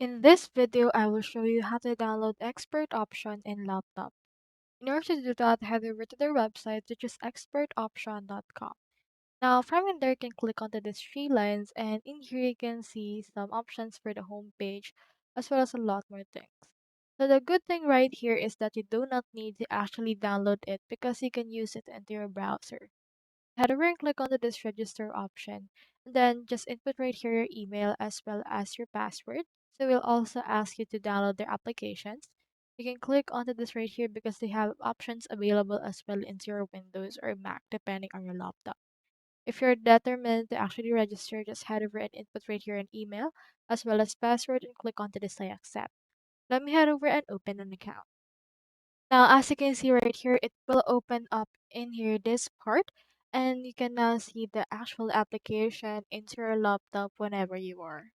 In this video, I will show you how to download Expert option in laptop. In order to do that, head over to their website, which is expertoption.com. Now, from in there, you can click onto these three lines, and in here, you can see some options for the home page, as well as a lot more things. So the good thing right here is that you do not need to actually download it because you can use it into your browser. Head over and click onto this register option. And then just input right here your email as well as your password. So we'll also ask you to download their applications. You can click onto this right here because they have options available as well into your Windows or Mac depending on your laptop. If you're determined to actually register, just head over and input right here an email as well as password and click onto this I accept. Let me head over and open an account. Now, as you can see right here, it will open up in here this part, and you can now see the actual application into your laptop whenever you are.